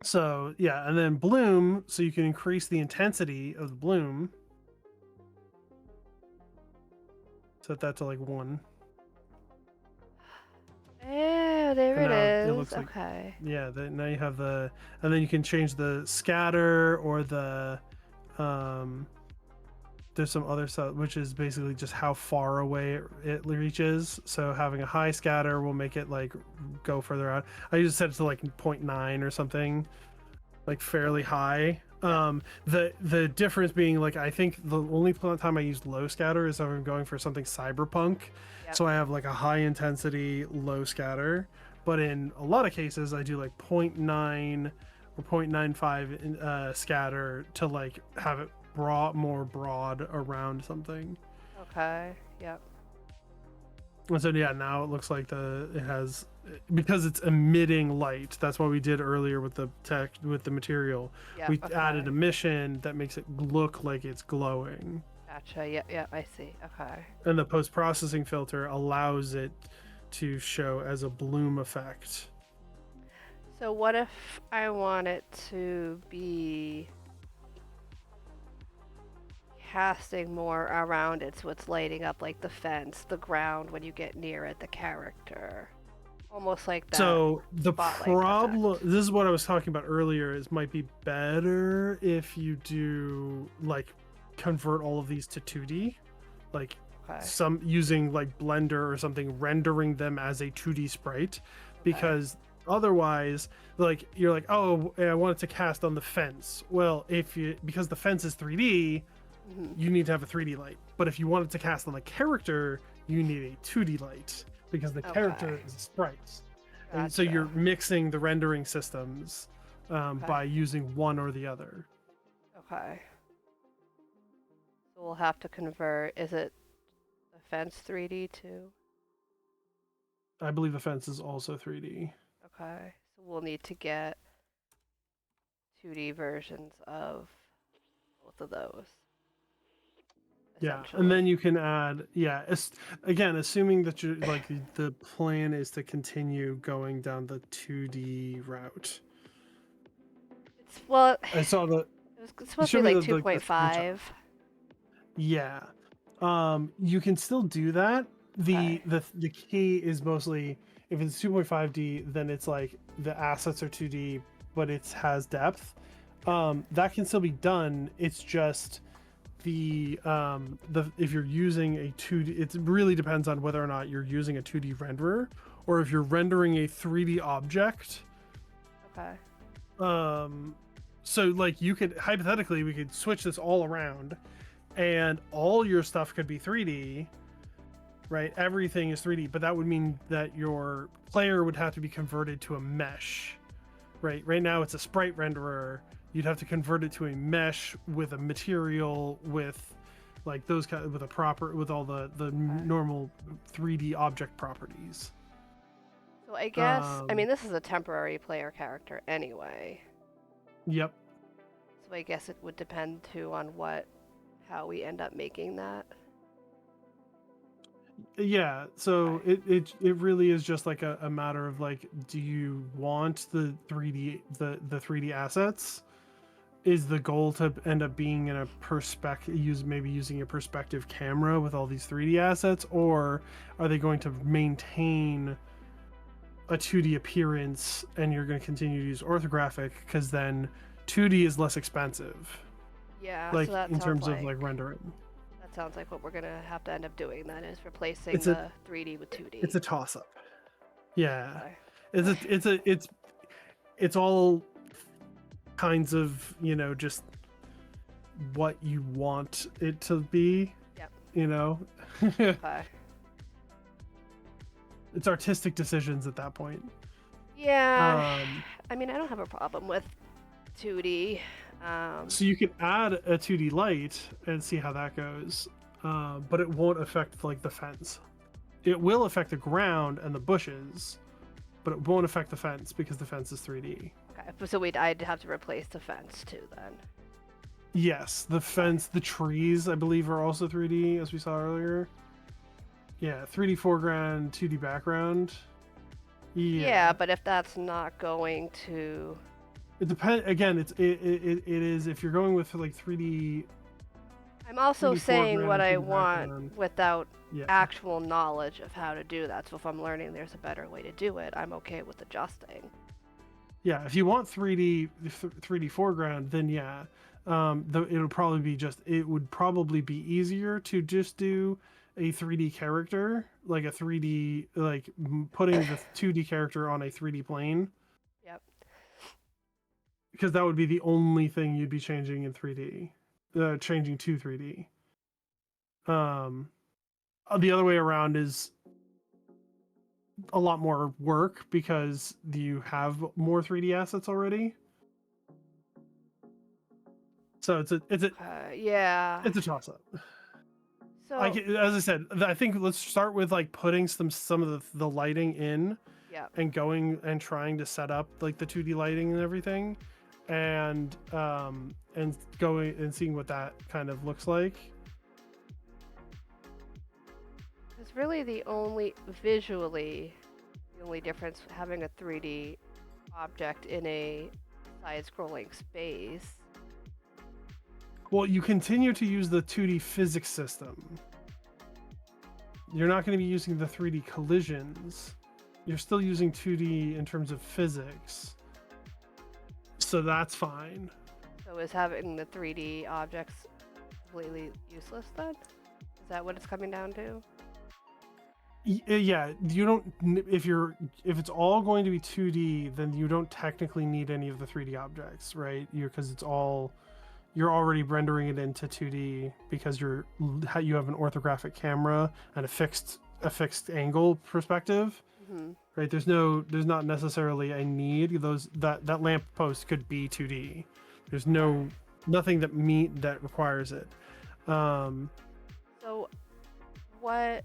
So yeah, and then bloom, so you can increase the intensity of the bloom. Set that to like 1. Oh, there And it now it is. looks like, Okay. yeah, now you have the, and then you can change the scatter or the, um, there's some other stuff, which is basically just how far away it reaches. So having a high scatter will make it like go further out. I usually set it to like 0.9 or something, like fairly high. Yep. The difference being like I think the only time I use low scatter is if I'm going for something cyberpunk, Yep. so I have like a high intensity low scatter. But in a lot of cases, I do like 0.9 or 0.95 scatter to like have it more broad around something. Okay. Yep. And so yeah, now it looks like it has, because it's emitting light. That's what we did earlier with the tech with the material. Yep. We added Okay. emission that makes it look like it's glowing, Gotcha. Yep. Yep. I see. Okay. and the post processing filter allows it to show as a bloom effect. So what if I want it to be casting more around it so it's lighting up like the fence, the ground when you get near it, the character? Almost like that So the spotlight problem, effect. this is what I was talking about earlier, is might be better if you do like convert all of these to 2D, like Okay. some using like Blender or something, rendering them as a 2D sprite, Okay. because otherwise, like you're like, oh, I want it to cast on the fence. Well, if you, because the fence is 3D, Hmm. you need to have a 3D light. But if you want it to cast on the character, you need a 2D light because the character Okay. is a sprite. And so you're Gotcha. mixing the rendering systems Okay. by using one or the other. Okay. So we'll have to convert. Is it the fence 3D too? I believe the fence is also 3D. Okay. So we'll need to get 2D versions of both of those, Yeah, and then essentially. you can add, yeah, again, assuming that you're like the plan is to continue going down the 2D route. It's well, I saw the, it's you supposed to be showed me like the screenshot. 2.5. Yeah. You can still do that. Okay. The key is mostly if it's 2.5D, then it's like the assets are 2D, but it has depth. Yep. That can still be done. It's just the if you're using a 2D, it really depends on whether or not you're using a 2D renderer or if you're rendering a 3D object. Okay. Um, so like you could hypothetically we could switch this all around and all your stuff could be 3D, right? Everything is 3D, but that would mean that your player would have to be converted to a mesh, right? Right now it's a sprite renderer. You'd have to convert it to a mesh with a material with like those kind of, with a proper with all the Okay. normal 3D object properties. So I guess, I Um, mean, this is a temporary player character anyway. yep. So I guess it would depend too on how we end up making that. Yeah, so Okay. it really is just like a matter of like, do you want the 3D the 3D assets? Is the goal to end up being in a perspective, maybe using a perspective camera with all these 3D assets, or are they going to maintain a 2D appearance and you're going to continue to use orthographic because then 2D is less expensive, Yeah, so like in terms of like rendering. that sounds like what we're gonna have to end up doing then is replacing It's a the 3D with 2D. it's a toss up. Yeah, Okay. it's all kinds of, just what you want it to be, Yep. you know. Okay. It's artistic decisions at that point. Yeah. um I mean, I don't have a problem with 2D. Um, so you can add a 2D light and see how that goes, but it won't affect like the fence. It will affect the ground and the bushes, but it won't affect the fence because the fence is 3D. okay. So I'd have to replace the fence too then. Yes, the Okay. fence, the trees, I believe, are also 3D, as we saw earlier. Yeah, 3D foreground, 2D background. Yeah, Yeah. but if that's not going to It depends. Again, it is if you're going with like 3D I'm also 3D saying what foreground, I 3D want background. without Yeah. actual knowledge of how to do that. So if I'm learning there's a better way to do it, I'm okay with adjusting. Yeah, if you want 3D foreground, then yeah, it would probably be easier to just do a 3D character, like a 3D like putting the 2D character on a 3D plane, Yep. because that would be the only thing you'd be changing in 3D, changing to 3D. Um, the other way around is a lot more work because you have more 3D assets already. So Yeah. it's a toss up. So As I said, I think let's start with like putting some of the lighting in yep. and going and trying to set up like the 2D lighting and everything, and going and seeing what that kind of looks like. It's really the only visually the only difference having a 3D object in a side-scrolling space. Well, you continue to use the 2D physics system. You're not going to be using the 3D collisions. You're still using 2D in terms of physics. So that's fine. So is having the 3D objects completely useless then? Is that what it's coming down to? Yeah, you don't. If it's all going to be 2D, then you don't technically need any of the 3D objects, right? Because you're already rendering it into 2D because you have an orthographic camera and a fixed angle perspective, right? There's not necessarily a need. That lamp post could be 2D. There's nothing that requires it. So what,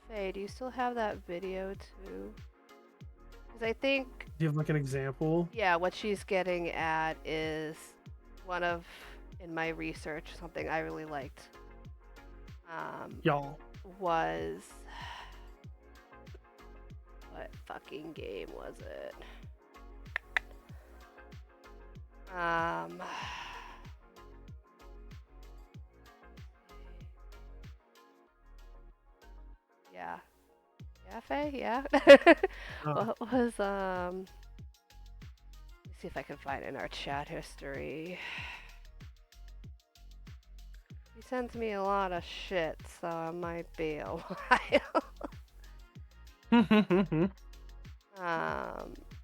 Faye, do you still have that video too? Because I think, Do you have like an example? yeah, what she's getting at is one of, in my research, something I really liked Y'all. was, what fucking game was it? Yeah. Yeah, Faye? Yeah. What was, let me see if I can find it in our chat history. He sends me a lot of shit, so it might be a while.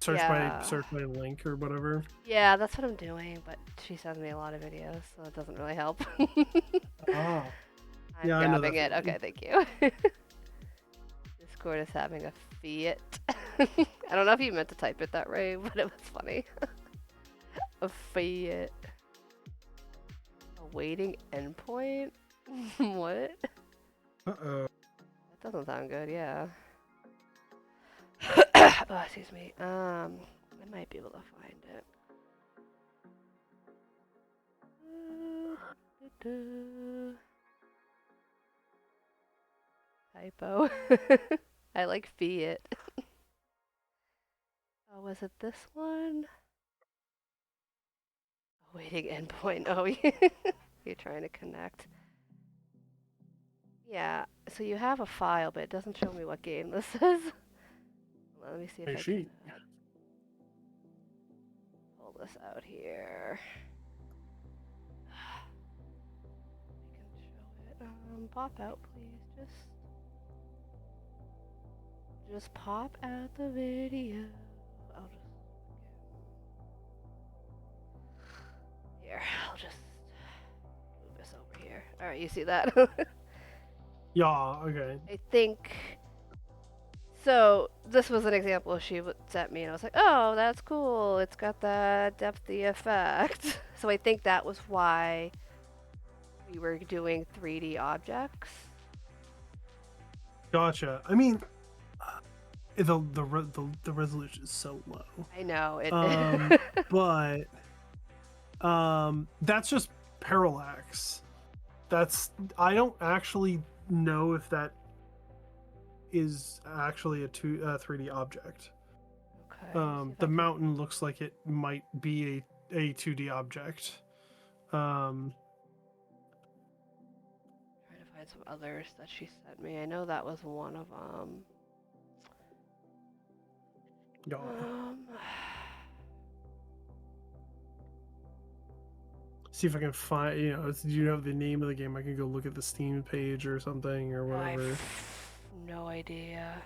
Search yeah. by link or whatever. Yeah, that's what I'm doing, but she sends me a lot of videos, so it doesn't really help. Oh. I'm Yeah, I know grabbing that it. feeling. Okay, thank you. Discord is having a fiat. I don't know if you meant to type it that way, but it was funny. A fiat. Awaiting endpoint? What? Uh-oh. That doesn't sound good, yeah. Oh, excuse me. I might be able to find it. Typo. I like fiat. Oh, was it this one? Awaiting endpoint. Oh, you're trying to connect. Yeah, so you have a file, but it doesn't show me what game this is. Let me see if I can pull this out here. I can show it. Pop out, please. Just pop out the video. I'll just move this over here. All right, you see that? Yeah. Okay. I think. So this was an example she sent me, and I was like, "Oh, that's cool. It's got that depthy effect." So I think that was why we were doing 3D objects. Gotcha. I mean, the resolution is so low. I know it. But that's just parallax. I don't actually know if that is actually a 3D object. Okay. Let me see if I The can mountain looks like it might be a 2D object. try to find some others that she sent me. I know that was one of them. Yeah. See if I can find. Do you have the name of the game? I can go look at the Steam page or something or I whatever. have no idea.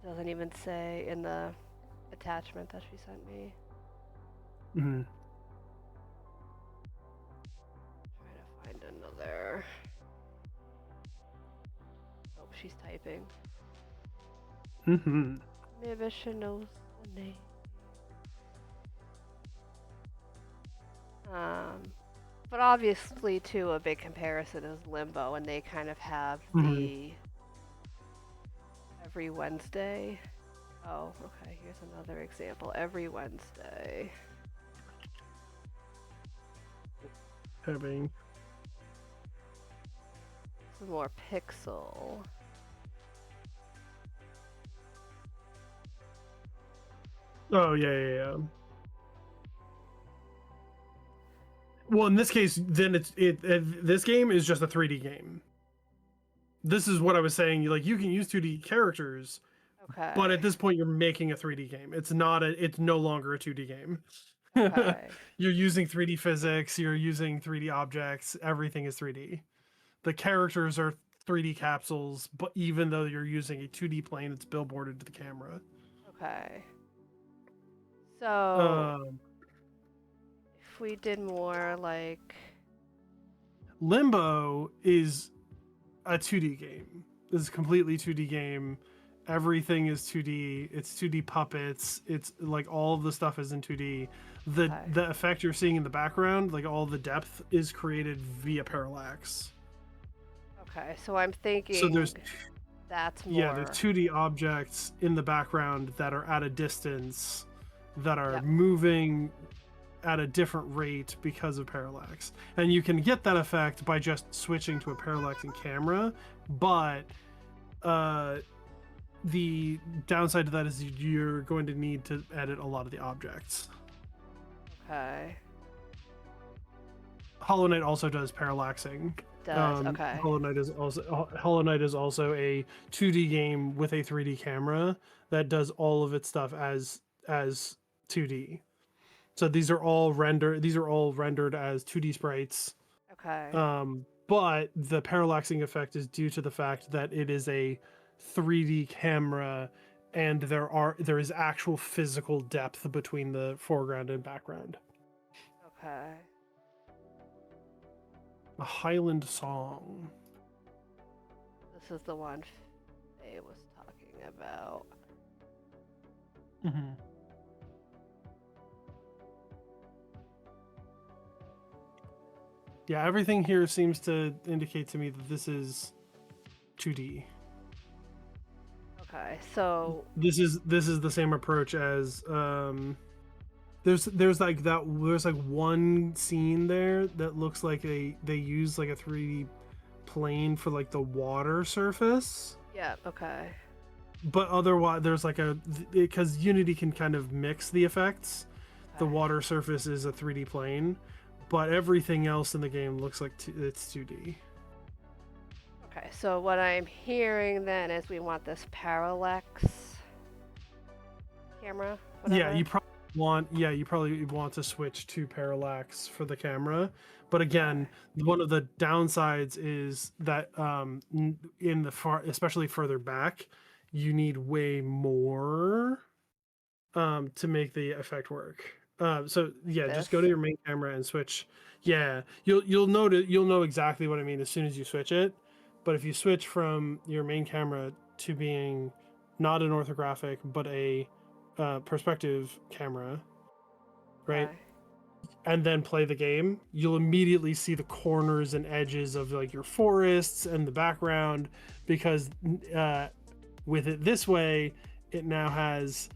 Doesn't even say in the attachment that she sent me. Mm-hmm. Trying to find another. Oh, she's typing. Mm-hmm. Maybe she knows the name. But obviously, too, a big comparison is Limbo, and they kind of have Mm-hmm. the every Wednesday. Oh, okay, here's another example. Every Wednesday. Having. Some more pixel. Oh yeah. Well, in this case, then this game is just a 3D game. This is what I was saying. Like you can use 2D characters, but at Okay. this point, you're making a 3D game. It's not a. It's no longer a 2D game. Okay. You're using 3D physics. You're using 3D objects. Everything is 3D. The characters are 3D capsules, but even though you're using a 2D plane, it's billboarded to the camera. Okay. So, Um, if we did more like. Limbo is a 2D game. It's a completely 2D game. Everything is 2D. It's 2D puppets. It's like all of the stuff is in 2D. The Okay. the effect you're seeing in the background, like all the depth, is created via parallax. Okay, so I'm thinking So there's that's more. yeah, there's 2D objects in the background that are at a distance that are Yep. moving at a different rate because of parallax. And you can get that effect by just switching to a parallaxing camera, but the downside to that is you're going to need to edit a lot of the objects. Okay. Hollow Knight also does parallaxing. Does okay. Hollow Knight is also a 2D game with a 3D camera that does all of its stuff as 2D. So these are all rendered as 2D sprites. Okay. But the parallaxing effect is due to the fact that it is a 3D camera and there is actual physical depth between the foreground and background. Okay. A Highland Song. This is the one Faye was talking about. Mm-hmm. Yeah, everything here seems to indicate to me that this is 2D. Okay, so This is the same approach as there's like one scene there that looks like they use like a 3D plane for like the water surface. yeah, okay. But otherwise there's like because Unity can kind of mix the effects. The Okay. water surface is a 3D plane, but everything else in the game looks like it's 2D. Okay, so what I'm hearing then is we want this parallax camera. Whatever. Yeah, you probably want to switch to parallax for the camera. But again, one of the downsides is that in the especially further back, you need way more to make the effect work. So yeah, just go to your main camera and switch. Yeah, you'll know exactly what I mean as soon as you switch it. But if you switch from your main camera to being not an orthographic but a perspective camera, right? Okay. And then play the game, you'll immediately see the corners and edges of like your forests and the background because with it this way, it now has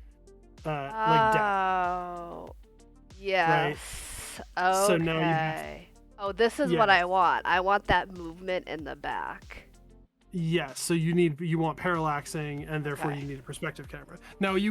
like depth. Oh, yes. Right? Okay. So now you have Oh, this is what I want. I want that movement in the back. Yes, so you want parallaxing, and therefore Okay. you need a perspective camera. Now you